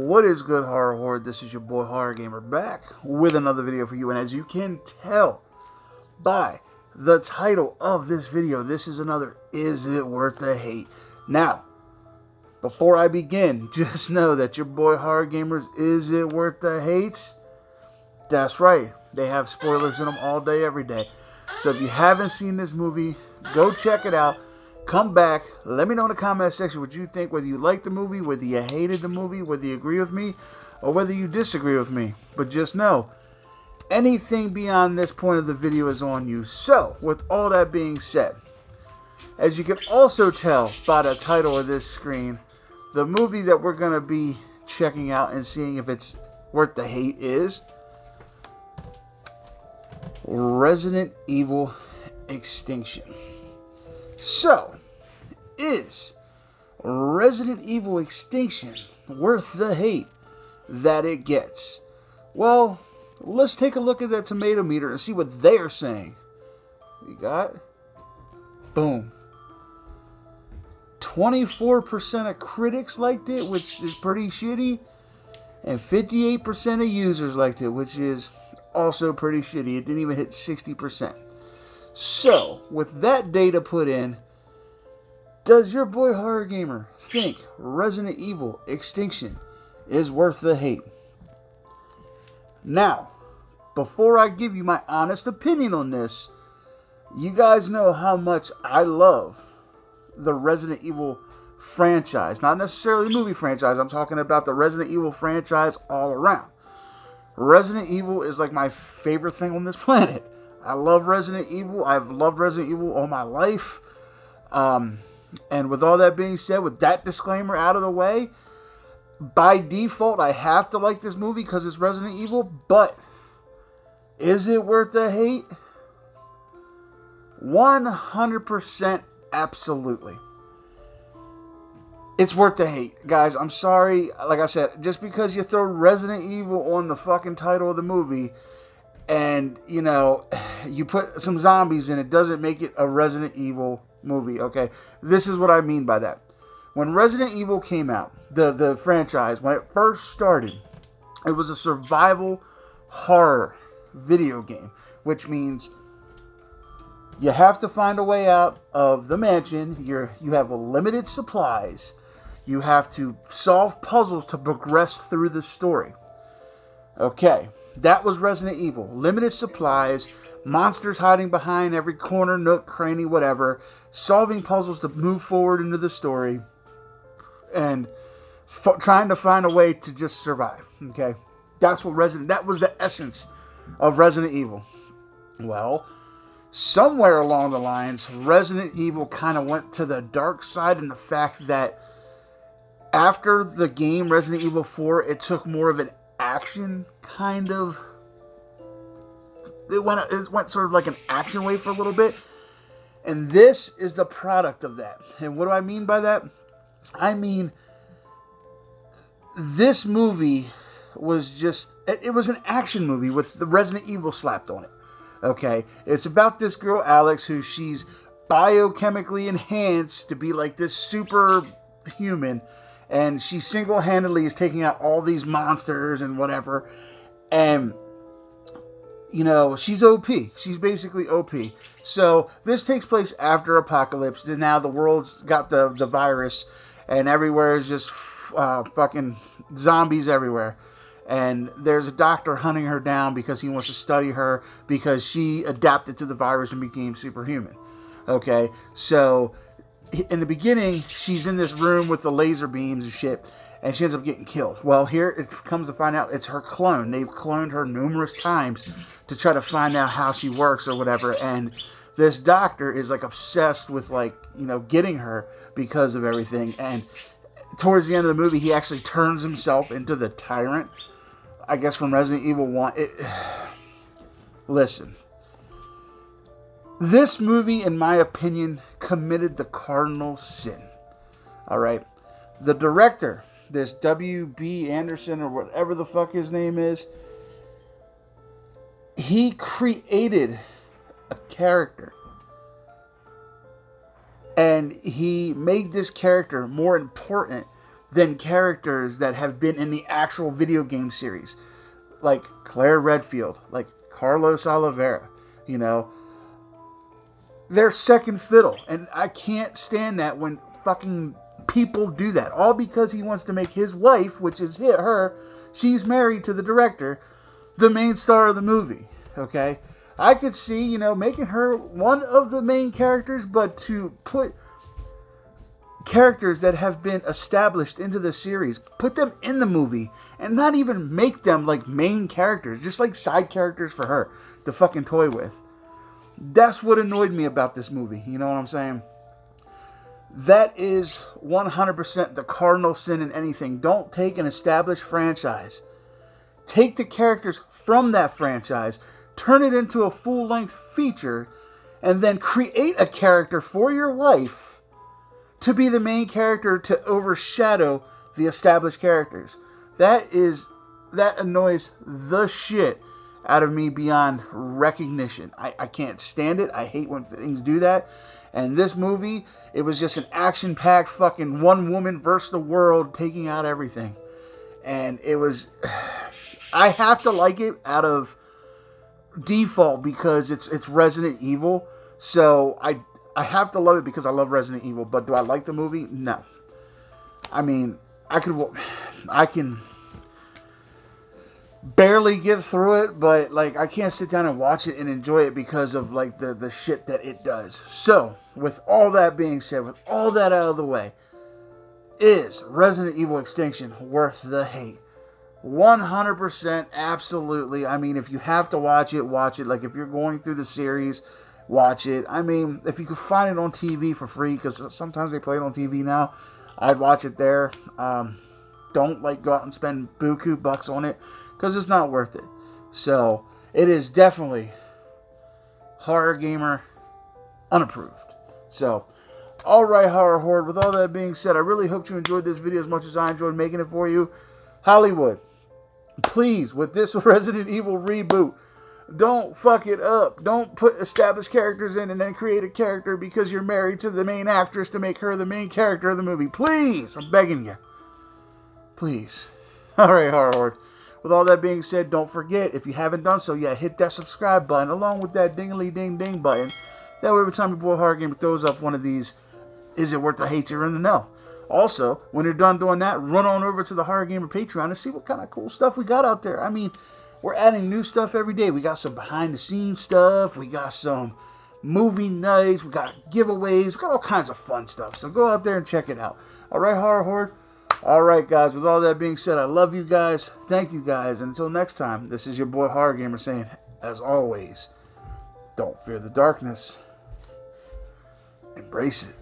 What is good, Horror Horde? This is your boy Horror Gamer back with another video for you. And as you can tell by the title of this video, this is another Is It Worth the Hate? Now, before I begin, just know that your boy Horror Gamer's Is It Worth the Hates? That's right. They have spoilers in them all day, every day. So if you haven't seen this movie, go check it out. Come back, let me know in the comment section what you think, whether you liked the movie, whether you hated the movie, whether you agree with me, or whether you disagree with me. But just know, anything beyond this point of the video is on you. So, with all that being said, as you can also tell by the title of this screen, the movie that we're going to be checking out and seeing if it's worth the hate is Resident Evil Extinction. So, is Resident Evil Extinction worth the hate that it gets? Well, let's take a look at that tomato meter and see what they're saying. We got, boom, 24% of critics liked it, which is pretty shitty, and 58% of users liked it, which is also pretty shitty. It didn't even hit 60%. So, with that data put in, does your boy Horror Gamer think Resident Evil Extinction is worth the hate? Now, before I give you my honest opinion on this, you guys know how much I love the Resident Evil franchise. Not necessarily movie franchise, I'm talking about the Resident Evil franchise all around. Resident Evil is like my favorite thing on this planet. I love Resident Evil. I've loved Resident Evil all my life. And with all that being said, with that disclaimer out of the way, by default, I have to like this movie because it's Resident Evil. But is it worth the hate? 100% absolutely. It's worth the hate. Guys, I'm sorry. Like I said, just because you throw Resident Evil on the fucking title of the movie and, you know, you put some zombies in it, doesn't make it a Resident Evil movie, okay? This is what I mean by that. When Resident Evil came out, the franchise, when it first started, it was a survival horror video game, which means you have to find a way out of the mansion. You have limited supplies. You have to solve puzzles to progress through the story. Okay. That was Resident Evil. Limited supplies, monsters hiding behind every corner, nook, cranny, whatever, solving puzzles to move forward into the story, and trying to find a way to just survive. Okay, that was the essence of Resident Evil. Well, somewhere along the lines, Resident Evil kind of went to the dark side in the fact that after the game Resident Evil 4, it took more of an action kind of, it went sort of like an action way for a little bit, and this is the product of that. And what do I mean by that? I mean, this movie was just, it was an action movie with the Resident Evil slapped on it. Okay, it's about this girl Alex, who she's biochemically enhanced to be like this super human. And she single-handedly is taking out all these monsters and whatever. And, you know, she's OP. She's basically OP. So, this takes place after Apocalypse. And now the world's got the virus. And everywhere is just fucking zombies everywhere. And there's a doctor hunting her down because he wants to study her. Because she adapted to the virus and became superhuman. Okay, so in the beginning, she's in this room with the laser beams and shit, and she ends up getting killed. Well, here it comes to find out it's her clone. They've cloned her numerous times to try to find out how she works or whatever, and this doctor is like obsessed with, like, you know, getting her because of everything. And towards the end of the movie, he actually turns himself into the tyrant, I guess, from Resident Evil 1. Listen. This movie, in my opinion, committed the cardinal sin. Alright? The director, this W.B. Anderson, or whatever the fuck his name is, he created a character. And he made this character more important than characters that have been in the actual video game series. Like Claire Redfield, like Carlos Oliveira, you know. They're second fiddle. And I can't stand that when fucking people do that. All because he wants to make his wife, which is her, she's married to the director, the main star of the movie. Okay? I could see, you know, making her one of the main characters, but to put characters that have been established into the series, put them in the movie, and not even make them like main characters, just like side characters for her to fucking toy with. That's what annoyed me about this movie. You know what I'm saying? That is 100% the cardinal sin in anything. Don't take an established franchise. Take the characters from that franchise, turn it into a full-length feature, and then create a character for your wife to be the main character to overshadow the established characters. That annoys the shit out of me beyond recognition. I can't stand it. I hate when things do that. And this movie, it was just an action-packed fucking one woman versus the world taking out everything. And it was... I have to like it out of default because it's Resident Evil. So I have to love it because I love Resident Evil. But do I like the movie? No. I mean, I can barely get through it, but like I can't sit down and watch it and enjoy it because of like the shit that it does. So, with all that being said, with all that out of the way, is Resident Evil Extinction worth the hate? 100%, absolutely. I mean, if you have to watch it, watch it. Like, if you're going through the series, watch it. I mean, if you could find it on TV for free, because sometimes they play it on TV now, I'd watch it there. Don't, like, go out and spend buku bucks on it, because it's not worth it. So, it is definitely Horror Gamer unapproved. So, alright, Horror Horde, with all that being said, I really hope you enjoyed this video as much as I enjoyed making it for you. Hollywood, please, with this Resident Evil reboot, don't fuck it up. Don't put established characters in and then create a character because you're married to the main actress to make her the main character of the movie. Please, I'm begging you. Please. Alright, Horror Horde. With all that being said, don't forget, if you haven't done so yet, hit that subscribe button along with that ding-a-ling-ding-ding button. That way every time your boy Horror Gamer throws up one of these, is it worth the hate, you're in the know. Also, when you're done doing that, run on over to the Horror Gamer Patreon and see what kind of cool stuff we got out there. I mean, we're adding new stuff every day. We got some behind-the-scenes stuff. We got some movie nights. We got giveaways. We got all kinds of fun stuff. So go out there and check it out. All right, Horror Horde? All right, guys. With all that being said, I love you guys. Thank you, guys. And until next time, this is your boy Horror Gamer saying, as always, don't fear the darkness. Embrace it.